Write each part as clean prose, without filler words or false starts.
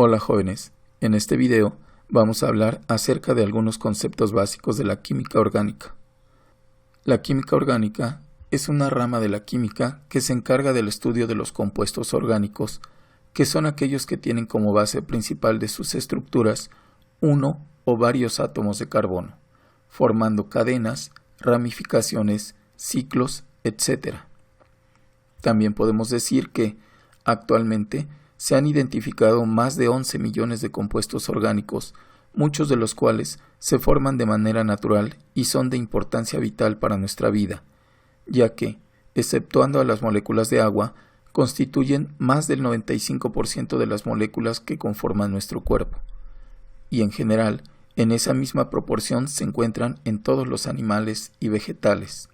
Hola jóvenes, en este video vamos a hablar acerca de algunos conceptos básicos de la química orgánica. La química orgánica es una rama de la química que se encarga del estudio de los compuestos orgánicos, que son aquellos que tienen como base principal de sus estructuras uno o varios átomos de carbono, formando cadenas, ramificaciones, ciclos, etc. También podemos decir que, actualmente, se han identificado más de 11 millones de compuestos orgánicos, muchos de los cuales se forman de manera natural y son de importancia vital para nuestra vida, ya que, exceptuando a las moléculas de agua, constituyen más del 95% de las moléculas que conforman nuestro cuerpo. Y en general, en esa misma proporción se encuentran en todos los animales y vegetales.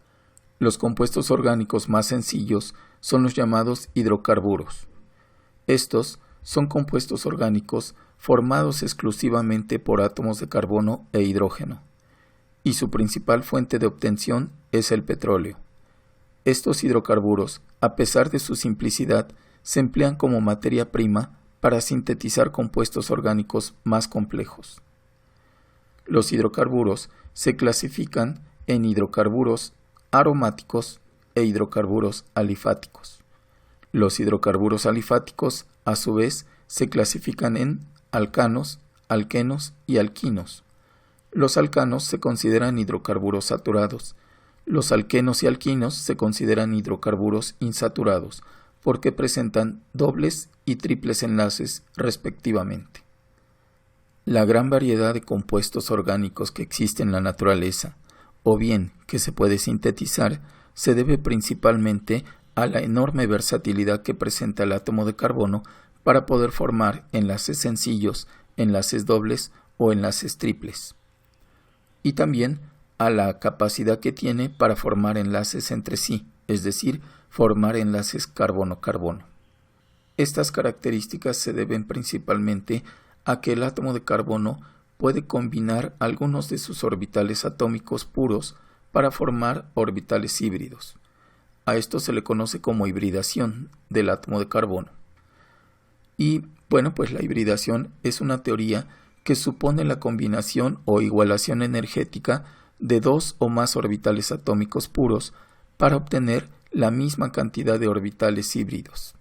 Los compuestos orgánicos más sencillos son los llamados hidrocarburos. Estos son compuestos orgánicos formados exclusivamente por átomos de carbono e hidrógeno, y su principal fuente de obtención es el petróleo. Estos hidrocarburos, a pesar de su simplicidad, se emplean como materia prima para sintetizar compuestos orgánicos más complejos. Los hidrocarburos se clasifican en hidrocarburos aromáticos e hidrocarburos alifáticos. Los hidrocarburos alifáticos, a su vez, se clasifican en alcanos, alquenos y alquinos. Los alcanos se consideran hidrocarburos saturados. Los alquenos y alquinos se consideran hidrocarburos insaturados, porque presentan dobles y triples enlaces respectivamente. La gran variedad de compuestos orgánicos que existe en la naturaleza, o bien que se puede sintetizar, se debe principalmente a la enorme versatilidad que presenta el átomo de carbono para poder formar enlaces sencillos, enlaces dobles o enlaces triples. Y también a la capacidad que tiene para formar enlaces entre sí, es decir, formar enlaces carbono-carbono. Estas características se deben principalmente a que el átomo de carbono puede combinar algunos de sus orbitales atómicos puros para formar orbitales híbridos. A esto se le conoce como hibridación del átomo de carbono. Y pues la hibridación es una teoría que supone la combinación o igualación energética de dos o más orbitales atómicos puros para obtener la misma cantidad de orbitales híbridos.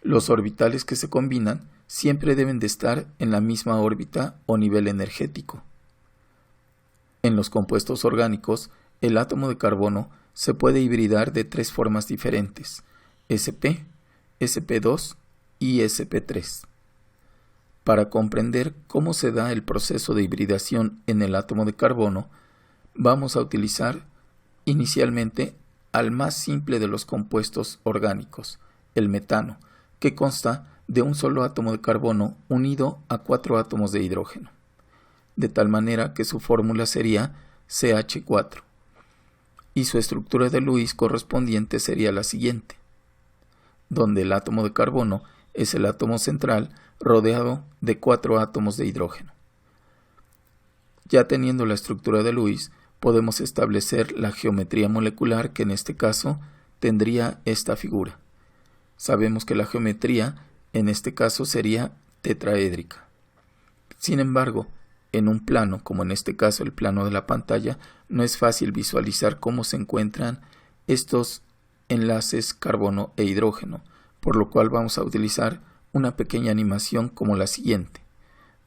Los orbitales que se combinan siempre deben de estar en la misma órbita o nivel energético. En los compuestos orgánicos, el átomo de carbono se puede hibridar de tres formas diferentes: sp, sp2 y sp3. Para comprender cómo se da el proceso de hibridación en el átomo de carbono, vamos a utilizar inicialmente al más simple de los compuestos orgánicos, el metano, que consta de un solo átomo de carbono unido a 4 átomos de hidrógeno, de tal manera que su fórmula sería CH4, y su estructura de Lewis correspondiente sería la siguiente, donde el átomo de carbono es el átomo central rodeado de 4 átomos de hidrógeno. Ya teniendo la estructura de Lewis, podemos establecer la geometría molecular, que en este caso tendría esta figura. Sabemos que la geometría en este caso sería tetraédrica. Sin embargo, en un plano, como en este caso el plano de la pantalla, no es fácil visualizar cómo se encuentran estos enlaces carbono e hidrógeno, por lo cual vamos a utilizar una pequeña animación como la siguiente,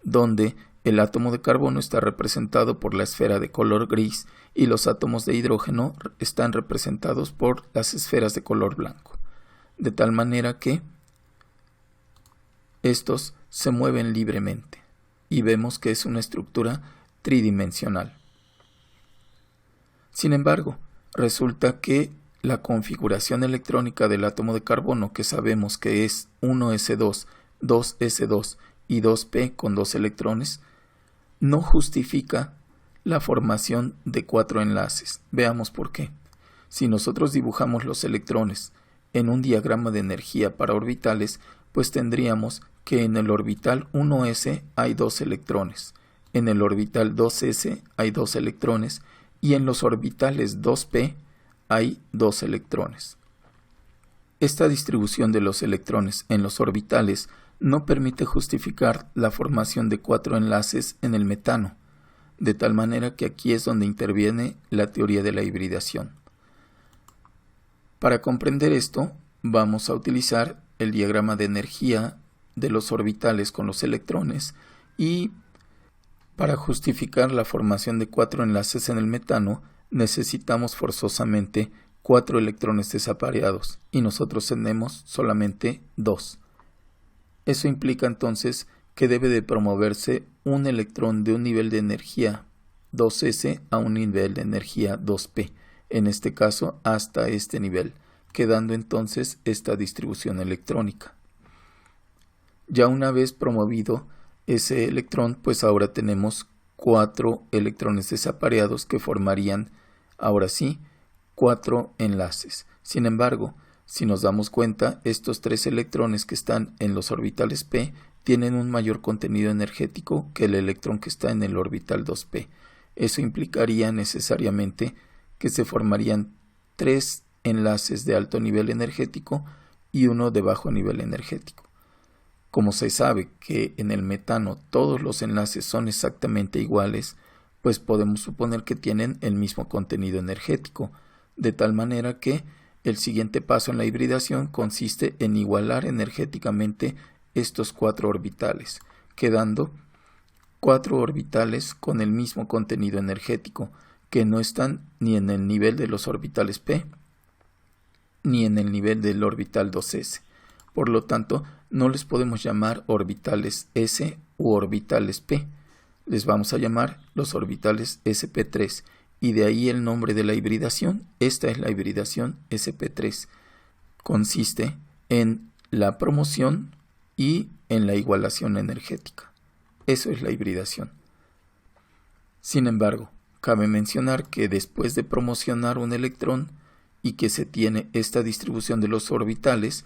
donde el átomo de carbono está representado por la esfera de color gris y los átomos de hidrógeno están representados por las esferas de color blanco, de tal manera que estos se mueven libremente y vemos que es una estructura tridimensional. Sin embargo, resulta que la configuración electrónica del átomo de carbono, que sabemos que es 1s2, 2s2 y 2p con 2 electrones, no justifica la formación de 4 enlaces. Veamos por qué. Si nosotros dibujamos los electrones en un diagrama de energía para orbitales, pues tendríamos que en el orbital 1s hay 2 electrones, en el orbital 2s hay 2 electrones y en los orbitales 2p hay 2 electrones. Esta distribución de los electrones en los orbitales no permite justificar la formación de 4 enlaces en el metano, de tal manera que aquí es donde interviene la teoría de la hibridación. Para comprender esto, vamos a utilizar el diagrama de energía de los orbitales con los electrones y para justificar la formación de 4 enlaces en el metano necesitamos forzosamente 4 electrones desapareados y nosotros tenemos solamente 2. Eso implica entonces que debe de promoverse un electrón de un nivel de energía 2s a un nivel de energía 2p, en este caso hasta este nivel, quedando entonces esta distribución electrónica. Ya una vez promovido ese electrón, pues ahora tenemos 4 electrones desapareados que formarían, ahora sí, 4 enlaces. Sin embargo, si nos damos cuenta, estos 3 electrones que están en los orbitales p tienen un mayor contenido energético que el electrón que está en el orbital 2p. Eso implicaría necesariamente que se formarían 3 enlaces de alto nivel energético y uno de bajo nivel energético. Como se sabe que en el metano todos los enlaces son exactamente iguales, pues podemos suponer que tienen el mismo contenido energético, de tal manera que el siguiente paso en la hibridación consiste en igualar energéticamente estos 4 orbitales, quedando 4 orbitales con el mismo contenido energético, que no están ni en el nivel de los orbitales p, ni en el nivel del orbital 2s. Por lo tanto, no les podemos llamar orbitales s u orbitales p. Les vamos a llamar los orbitales sp3, y de ahí el nombre de la hibridación. Esta es la hibridación sp3. Consiste en la promoción y en la igualación energética. Eso es la hibridación. Sin embargo, cabe mencionar que después de promocionar un electrón y que se tiene esta distribución de los orbitales,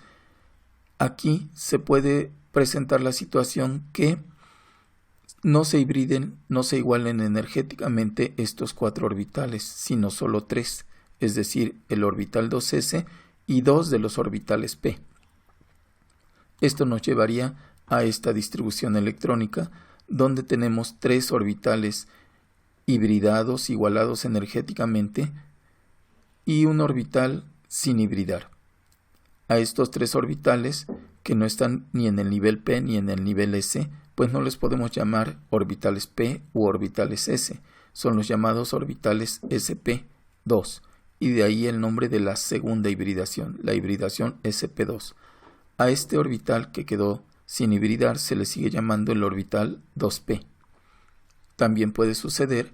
aquí se puede presentar la situación que no se hibriden, no se igualen energéticamente estos 4 orbitales, sino solo 3, es decir, el orbital 2s y 2 de los orbitales p. Esto nos llevaría a esta distribución electrónica, donde tenemos 3 orbitales hibridados, igualados energéticamente, y un orbital sin hibridar. A estos 3 orbitales, que no están ni en el nivel p ni en el nivel s, pues no les podemos llamar orbitales p u orbitales s, son los llamados orbitales sp2, y de ahí el nombre de la segunda hibridación, la hibridación sp2. A este orbital que quedó sin hibridar se le sigue llamando el orbital 2p. También puede suceder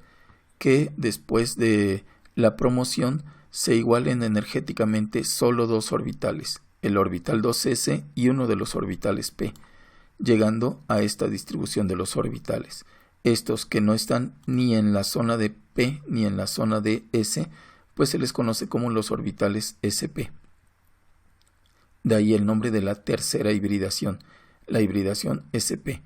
que después de la promoción se igualen energéticamente solo 2 orbitales, el orbital 2s y uno de los orbitales p, llegando a esta distribución de los orbitales. Estos que no están ni en la zona de p ni en la zona de s, pues se les conoce como los orbitales sp. De ahí el nombre de la tercera hibridación, la hibridación sp.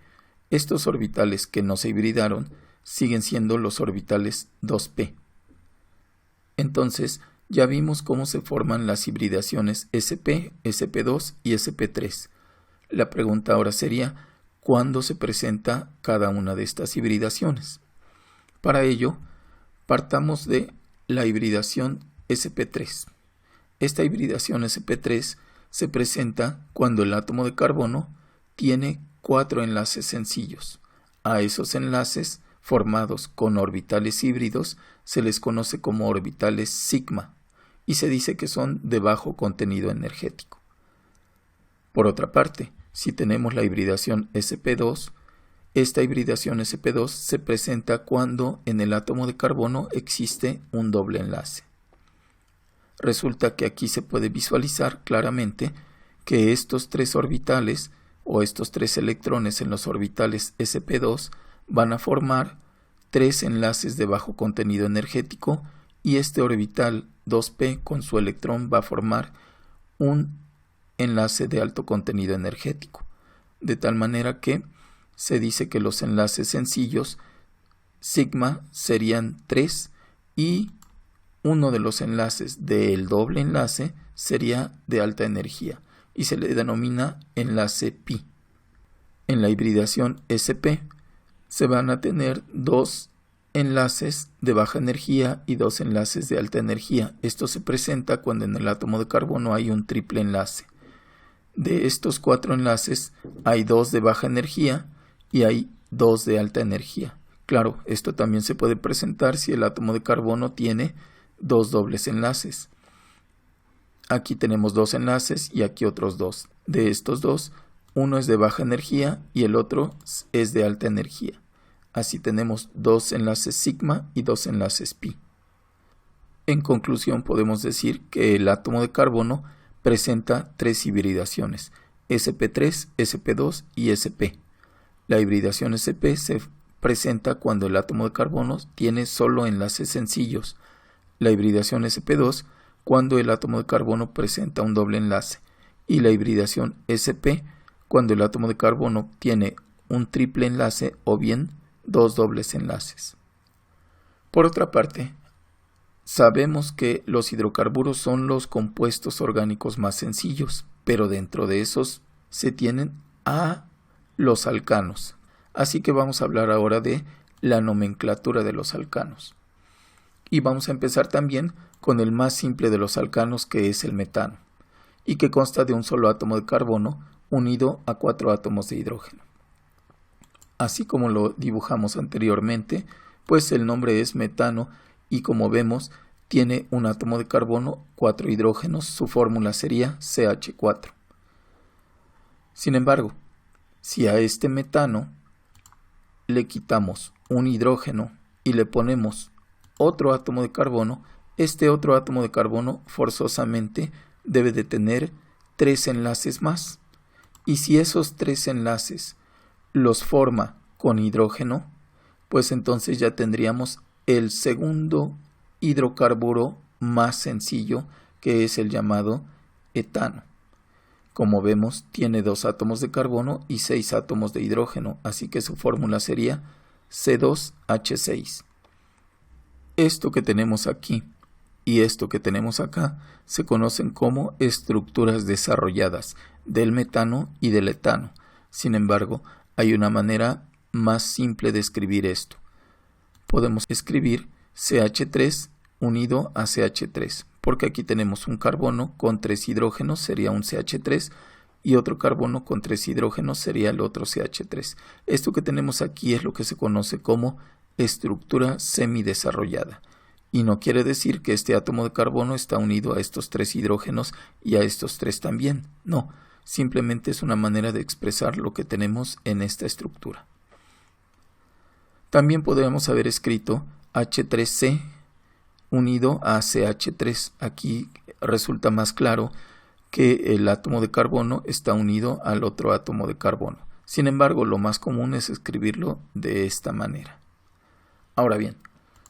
Estos orbitales que no se hibridaron siguen siendo los orbitales 2p. Entonces, ya vimos cómo se forman las hibridaciones sp, sp2 y sp3. La pregunta ahora sería, ¿cuándo se presenta cada una de estas hibridaciones? Para ello, partamos de la hibridación sp3. Esta hibridación sp3 se presenta cuando el átomo de carbono tiene 4 enlaces sencillos. A esos enlaces formados con orbitales híbridos se les conoce como orbitales sigma y se dice que son de bajo contenido energético. Por otra parte, si tenemos la hibridación sp2, esta hibridación sp2 se presenta cuando en el átomo de carbono existe un doble enlace. Resulta que aquí se puede visualizar claramente que estos 3 orbitales o estos 3 electrones en los orbitales sp2 van a formar 3 enlaces de bajo contenido energético y este orbital 2p con su electrón va a formar un enlace de alto contenido energético, de tal manera que se dice que los enlaces sencillos sigma serían 3 y uno de los enlaces del doble enlace sería de alta energía y se le denomina enlace pi. En la hibridación sp se van a tener dos enlaces de baja energía y dos enlaces de alta energía. Esto se presenta cuando en el átomo de carbono hay un triple enlace. De estos 4 enlaces hay 2 de baja energía y hay 2 de alta energía. Claro, esto también se puede presentar si el átomo de carbono tiene 2 dobles enlaces. Aquí tenemos 2 enlaces y aquí otros 2. De estos 2, uno es de baja energía y el otro es de alta energía. Así tenemos 2 enlaces sigma y 2 enlaces pi. En conclusión, podemos decir que el átomo de carbono presenta 3 hibridaciones, sp3, sp2 y sp. La hibridación sp se presenta cuando el átomo de carbono tiene solo enlaces sencillos. La hibridación sp2 cuando el átomo de carbono presenta un doble enlace. Y la hibridación sp cuando el átomo de carbono tiene un triple enlace o bien 2 dobles enlaces. Por otra parte, sabemos que los hidrocarburos son los compuestos orgánicos más sencillos, pero dentro de esos se tienen a los alcanos. Así que vamos a hablar ahora de la nomenclatura de los alcanos. Y vamos a empezar también con el más simple de los alcanos, que es el metano, y que consta de un solo átomo de carbono unido a 4 átomos de hidrógeno. Así como lo dibujamos anteriormente, pues el nombre es metano y como vemos tiene un átomo de carbono, 4 hidrógenos, su fórmula sería CH4. Sin embargo, si a este metano le quitamos un hidrógeno y le ponemos otro átomo de carbono, este otro átomo de carbono forzosamente debe de tener 3 enlaces más. Y si esos 3 enlaces los forma con hidrógeno, pues entonces ya tendríamos el segundo hidrocarburo más sencillo, que es el llamado etano. Como vemos, tiene 2 átomos de carbono y 6 átomos de hidrógeno, así que su fórmula sería C2H6. Esto que tenemos aquí y esto que tenemos acá se conocen como estructuras desarrolladas del metano y del etano. Sin embargo, hay una manera más simple de escribir esto. Podemos escribir CH3 unido a CH3, porque aquí tenemos un carbono con 3 hidrógenos, sería un CH3, y otro carbono con 3 hidrógenos sería el otro CH3. Esto que tenemos aquí es lo que se conoce como estructura semidesarrollada. Y no quiere decir que este átomo de carbono está unido a estos 3 hidrógenos y a estos 3 también. No, simplemente es una manera de expresar lo que tenemos en esta estructura. También podríamos haber escrito H3C unido a CH3. Aquí resulta más claro que el átomo de carbono está unido al otro átomo de carbono. Sin embargo, lo más común es escribirlo de esta manera. Ahora bien,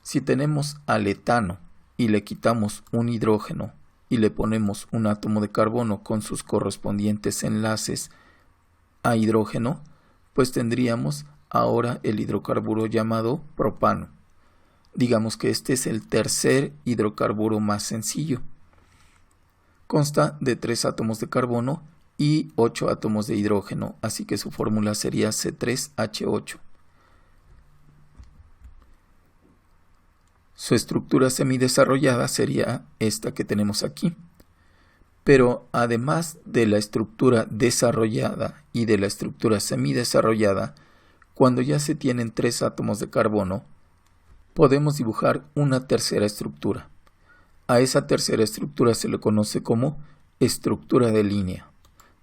si tenemos al etano y le quitamos un hidrógeno y le ponemos un átomo de carbono con sus correspondientes enlaces a hidrógeno, pues tendríamos ahora el hidrocarburo llamado propano. Digamos que este es el tercer hidrocarburo más sencillo. Consta de 3 átomos de carbono y 8 átomos de hidrógeno, así que su fórmula sería C3H8. Su estructura semidesarrollada sería esta que tenemos aquí. Pero además de la estructura desarrollada y de la estructura semidesarrollada, cuando ya se tienen 3 átomos de carbono, podemos dibujar una tercera estructura. A esa tercera estructura se le conoce como estructura de línea,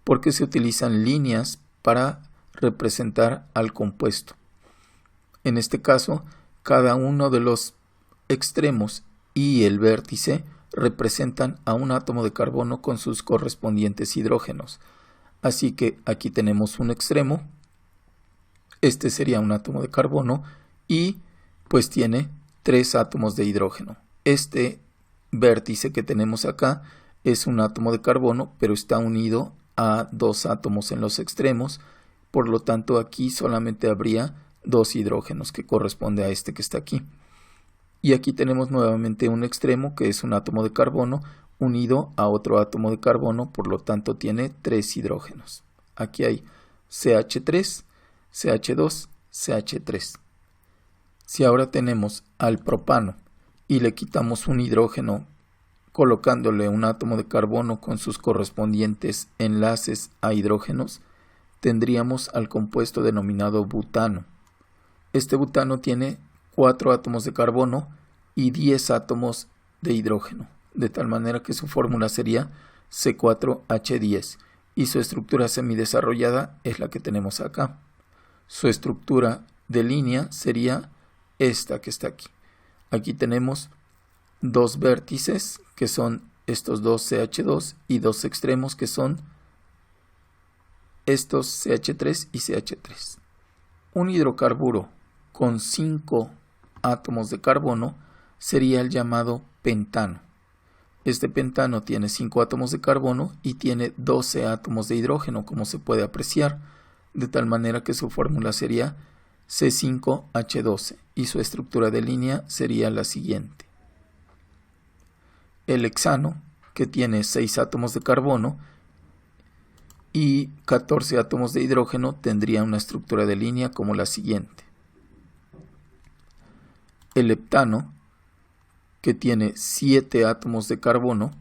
porque se utilizan líneas para representar al compuesto. En este caso, cada uno de los extremos y el vértice representan a un átomo de carbono con sus correspondientes hidrógenos. Así que aquí tenemos un extremo, este sería un átomo de carbono y pues tiene 3 átomos de hidrógeno. Este vértice que tenemos acá es un átomo de carbono, pero está unido a 2 átomos en los extremos, por lo tanto aquí solamente habría 2 hidrógenos, que corresponde a este que está aquí. Y aquí tenemos nuevamente un extremo que es un átomo de carbono unido a otro átomo de carbono, por lo tanto tiene 3 hidrógenos. Aquí hay CH3, CH2, CH3. Si ahora tenemos al propano y le quitamos un hidrógeno colocándole un átomo de carbono con sus correspondientes enlaces a hidrógenos, tendríamos al compuesto denominado butano. Este butano tiene 4 átomos de carbono y 10 átomos de hidrógeno, de tal manera que su fórmula sería C4H10 y su estructura semidesarrollada es la que tenemos acá. Su estructura de línea sería esta que está aquí. Aquí tenemos 2 vértices que son estos dos CH2 y 2 extremos que son estos CH3 y CH3. Un hidrocarburo con 5 átomos de carbono sería el llamado pentano. Este pentano tiene 5 átomos de carbono y tiene 12 átomos de hidrógeno, como se puede apreciar, de tal manera que su fórmula sería C5H12 y su estructura de línea sería la siguiente. El hexano, que tiene 6 átomos de carbono y 14 átomos de hidrógeno, tendría una estructura de línea como la siguiente. El heptano, que tiene 7 átomos de carbono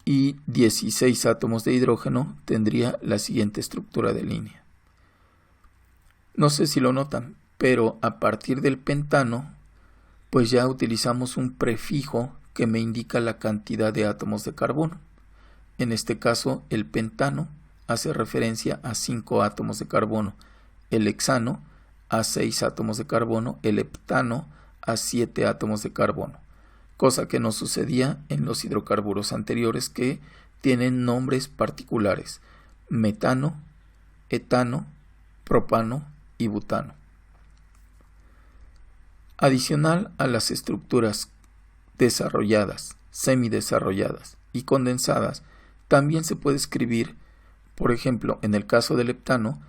y 16 átomos de hidrógeno, tendría la siguiente estructura de línea. No sé si lo notan, pero a partir del pentano, pues ya utilizamos un prefijo que me indica la cantidad de átomos de carbono. En este caso, el pentano hace referencia a 5 átomos de carbono, el hexano a 6 átomos de carbono, el heptano a 7 átomos de carbono, cosa que no sucedía en los hidrocarburos anteriores que tienen nombres particulares: metano, etano, propano y butano. Adicional a las estructuras desarrolladas, semidesarrolladas y condensadas, también se puede escribir, por ejemplo, en el caso del heptano,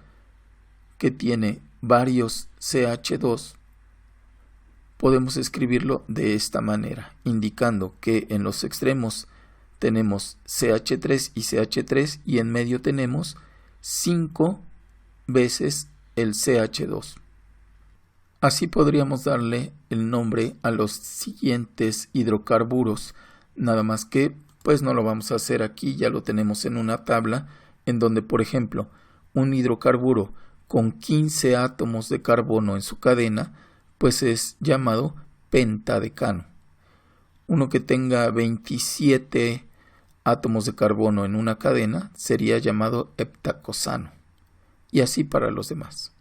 que tiene varios CH2, podemos escribirlo de esta manera, indicando que en los extremos tenemos CH3 y CH3 y en medio tenemos 5 veces el CH2. Así podríamos darle el nombre a los siguientes hidrocarburos, nada más que pues no lo vamos a hacer aquí, ya lo tenemos en una tabla en donde, por ejemplo, un hidrocarburo con 15 átomos de carbono en su cadena, pues es llamado pentadecano. Uno que tenga 27 átomos de carbono en una cadena sería llamado heptacosano, y así para los demás.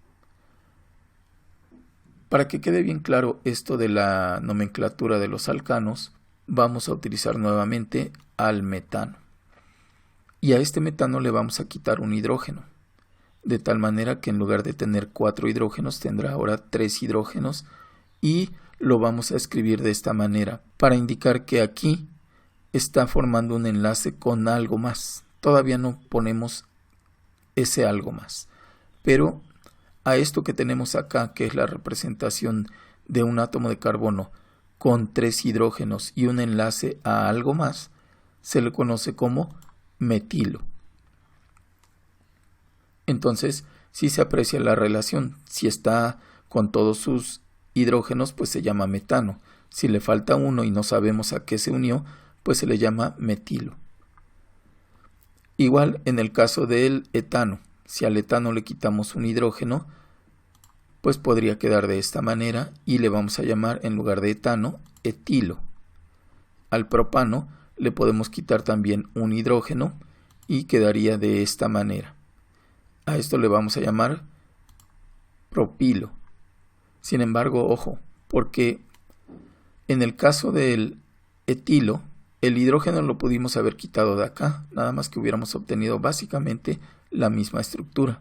Para que quede bien claro esto de la nomenclatura de los alcanos, vamos a utilizar nuevamente al metano. Y a este metano le vamos a quitar un hidrógeno, de tal manera que en lugar de tener 4 hidrógenos tendrá ahora 3 hidrógenos, y lo vamos a escribir de esta manera para indicar que aquí está formando un enlace con algo más. Todavía no ponemos ese algo más, pero a esto que tenemos acá, que es la representación de un átomo de carbono con 3 hidrógenos y un enlace a algo más, se le conoce como metilo. Entonces, si se aprecia la relación, si está con todos sus hidrógenos, pues se llama metano. Si le falta uno y no sabemos a qué se unió, pues se le llama metilo. Igual en el caso del etano, si al etano le quitamos un hidrógeno, pues podría quedar de esta manera y le vamos a llamar, en lugar de etano, etilo. Al propano le podemos quitar también un hidrógeno y quedaría de esta manera. A esto le vamos a llamar propilo. Sin embargo, ojo, porque en el caso del etilo, el hidrógeno lo pudimos haber quitado de acá, nada más que hubiéramos obtenido básicamente la misma estructura.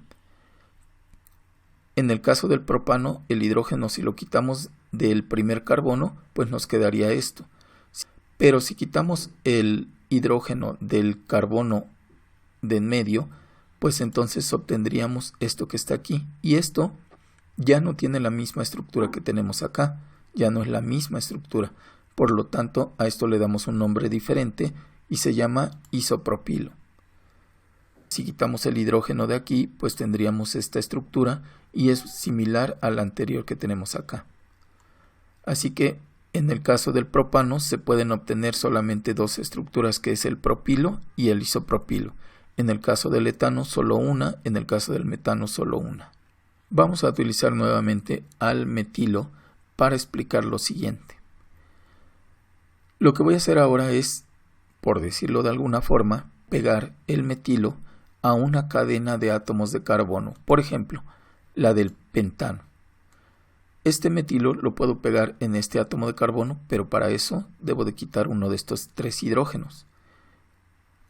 En el caso del propano, el hidrógeno, si lo quitamos del primer carbono, pues nos quedaría esto. Pero si quitamos el hidrógeno del carbono de en medio, pues entonces obtendríamos esto que está aquí. Y esto ya no tiene la misma estructura que tenemos acá. ya no es la misma estructura. Por lo tanto, a esto le damos un nombre diferente y se llama isopropilo. Si quitamos el hidrógeno de aquí, pues tendríamos esta estructura y es similar a la anterior que tenemos acá. Así que en el caso del propano se pueden obtener solamente dos estructuras, que es el propilo y el isopropilo. En el caso del etano solo una, en el caso del metano solo una. Vamos a utilizar nuevamente al metilo para explicar lo siguiente. Lo que voy a hacer ahora es, por decirlo de alguna forma, pegar el metilo a una cadena de átomos de carbono, por ejemplo, la del pentano. Este metilo lo puedo pegar en este átomo de carbono, pero para eso debo de quitar uno de estos 3 hidrógenos.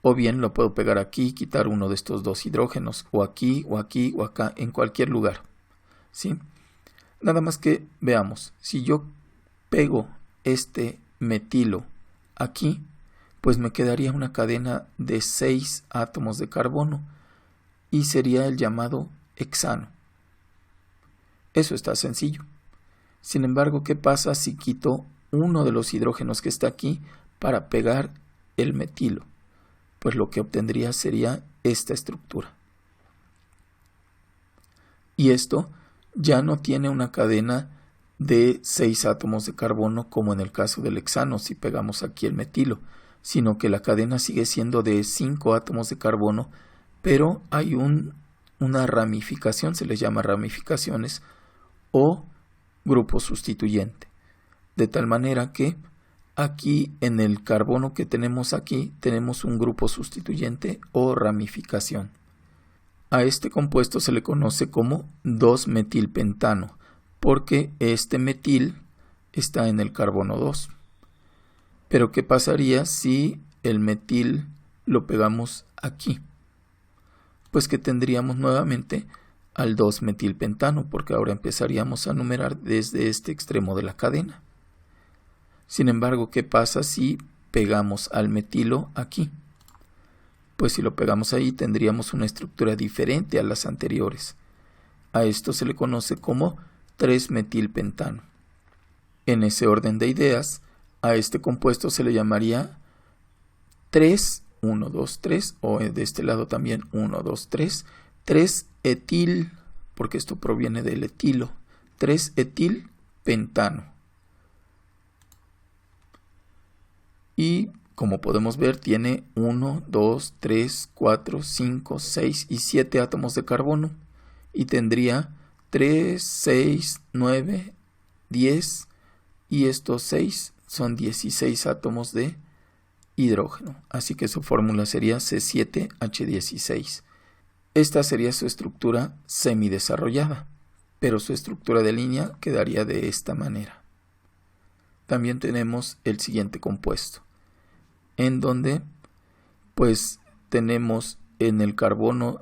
O bien lo puedo pegar aquí y quitar uno de estos 2 hidrógenos, o aquí, o aquí, o acá, en cualquier lugar. ¿Sí? Nada más que veamos, si yo pego este metilo aquí, pues me quedaría una cadena de 6 átomos de carbono y sería el llamado hexano. Eso está sencillo. Sin embargo, ¿qué pasa si quito uno de los hidrógenos que está aquí para pegar el metilo? Pues lo que obtendría sería esta estructura. Y esto ya no tiene una cadena de 6 átomos de carbono como en el caso del hexano si pegamos aquí el metilo, sino que la cadena sigue siendo de 5 átomos de carbono, pero hay una ramificación, se les llama ramificaciones, o grupo sustituyente. De tal manera que aquí en el carbono que tenemos aquí tenemos un grupo sustituyente o ramificación. A este compuesto se le conoce como 2-metilpentano, porque este metil está en el carbono 2. Pero ¿qué pasaría si el metil lo pegamos aquí? Pues que tendríamos nuevamente al 2-metilpentano, porque ahora empezaríamos a numerar desde este extremo de la cadena. Sin embargo, ¿qué pasa si pegamos al metilo aquí? Pues si lo pegamos ahí tendríamos una estructura diferente a las anteriores. A esto se le conoce como 3-metilpentano. En ese orden de ideas, a este compuesto se le llamaría 1, 2, 3, o de este lado también 1, 2, 3, 3-etil, porque esto proviene del etilo, 3-etilpentano. Y como podemos ver, tiene 1, 2, 3, 4, 5, 6 y 7 átomos de carbono. Y tendría 3, 6, 9, 10 y estos 6 son 16 átomos de hidrógeno. Así que su fórmula sería C7H16. Esta sería su estructura semidesarrollada, pero su estructura de línea quedaría de esta manera. También tenemos el siguiente compuesto, en donde pues tenemos en el carbono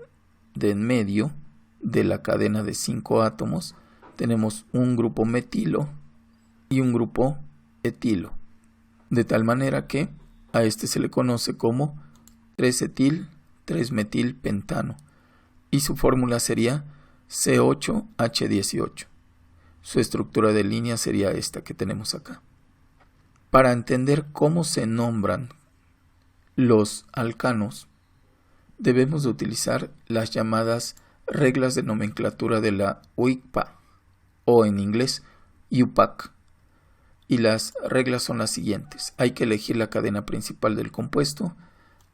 de en medio de la cadena de 5 átomos, tenemos un grupo metilo y un grupo etilo, de tal manera que a este se le conoce como 3-etil, 3-metilpentano, y su fórmula sería C8H18. Su estructura de línea sería esta que tenemos acá. Para entender cómo se nombran los alcanos, debemos de utilizar las llamadas reglas de nomenclatura de la UICPA, o en inglés UPAC. Y las reglas son las siguientes. Hay que elegir la cadena principal del compuesto,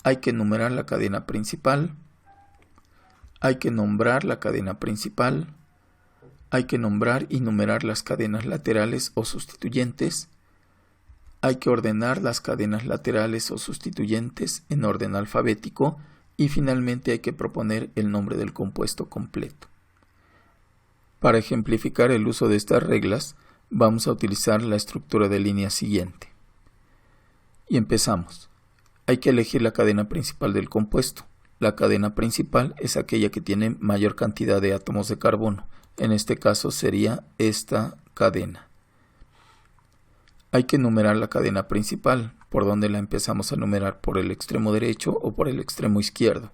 hay que numerar la cadena principal, hay que nombrar la cadena principal, hay que nombrar y numerar las cadenas laterales o sustituyentes, hay que ordenar las cadenas laterales o sustituyentes en orden alfabético y finalmente hay que proponer el nombre del compuesto completo. Para ejemplificar el uso de estas reglas, vamos a utilizar la estructura de línea siguiente. Y empezamos. Hay que elegir la cadena principal del compuesto. La cadena principal es aquella que tiene mayor cantidad de átomos de carbono. En este caso sería esta cadena. Hay que numerar la cadena principal. ¿Por dónde la empezamos a numerar? ¿Por el extremo derecho o por el extremo izquierdo?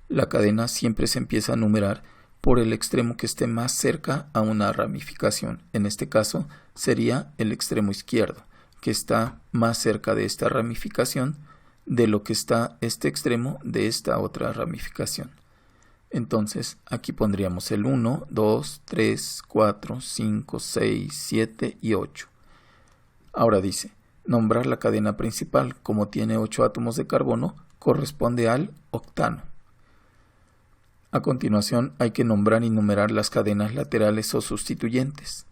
La cadena siempre se empieza a numerar por el extremo que esté más cerca a una ramificación. En este caso sería el extremo izquierdo, que está más cerca de esta ramificación de lo que está este extremo de esta otra ramificación. Entonces aquí pondríamos el 1, 2, 3, 4, 5, 6, 7 y 8. Ahora dice, nombrar la cadena principal, como tiene 8 átomos de carbono, corresponde al octano. A continuación hay que nombrar y numerar las cadenas laterales o sustituyentes.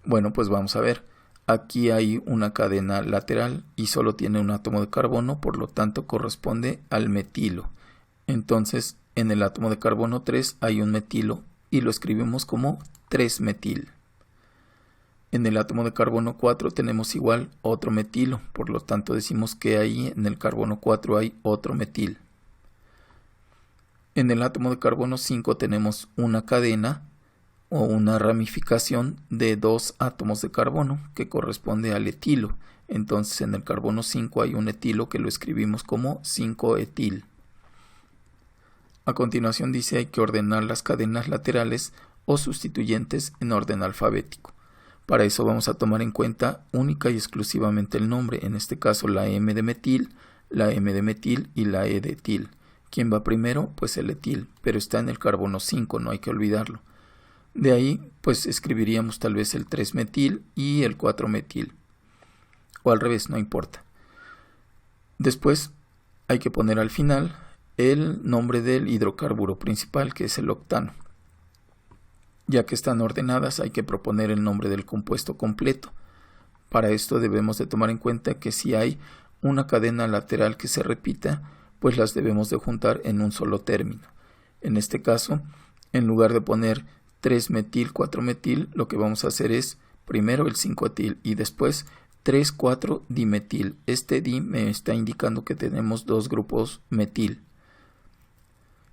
Bueno, pues vamos a ver. Aquí hay una cadena lateral y solo tiene un átomo de carbono, por lo tanto corresponde al metilo. Entonces, en el átomo de carbono 3 hay un metilo y lo escribimos como 3-metil. En el átomo de carbono 4 tenemos igual otro metilo, por lo tanto decimos que ahí en el carbono 4 hay otro metil. En el átomo de carbono 5 tenemos una cadena o una ramificación de 2 átomos de carbono que corresponde al etilo. Entonces en el carbono 5 hay un etilo que lo escribimos como 5-etil. A continuación dice hay que ordenar las cadenas laterales o sustituyentes en orden alfabético. Para eso vamos a tomar en cuenta única y exclusivamente el nombre, en este caso la M de metil, la M de metil y la E de etil. ¿Quién va primero? Pues el etil, pero está en el carbono 5, no hay que olvidarlo. De ahí, pues escribiríamos tal vez el 3-metil y el 4-metil. O al revés, no importa. Después hay que poner al final el nombre del hidrocarburo principal, que es el octano. Ya que están ordenadas, hay que proponer el nombre del compuesto completo. Para esto debemos de tomar en cuenta que si hay una cadena lateral que se repita, pues las debemos de juntar en un solo término. En este caso, en lugar de poner 3-metil, 4-metil, lo que vamos a hacer es primero el 5-etil y después 3,4-dimetil. Este di me está indicando que tenemos dos grupos metil.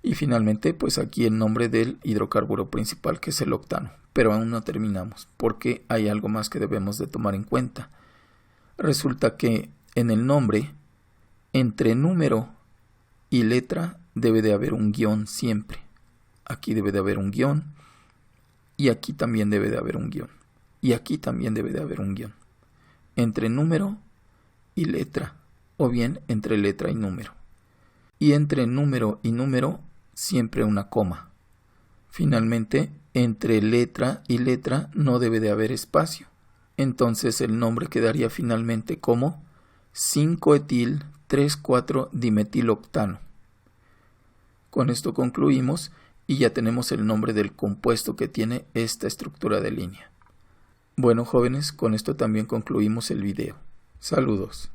Y finalmente, pues aquí el nombre del hidrocarburo principal, que es el octano. Pero aún no terminamos, porque hay algo más que debemos de tomar en cuenta. Resulta que en el nombre, entre número y letra, debe de haber un guión siempre. Aquí debe de haber un guión, y aquí también debe de haber un guión, y aquí también debe de haber un guión. Entre número y letra, o bien entre letra y número. Y entre número y número, siempre una coma. Finalmente, entre letra y letra no debe de haber espacio. Entonces el nombre quedaría finalmente como 5-etil 3,4-dimetiloctano. Con esto concluimos y ya tenemos el nombre del compuesto que tiene esta estructura de línea. Bueno, jóvenes, con esto también concluimos el video. Saludos.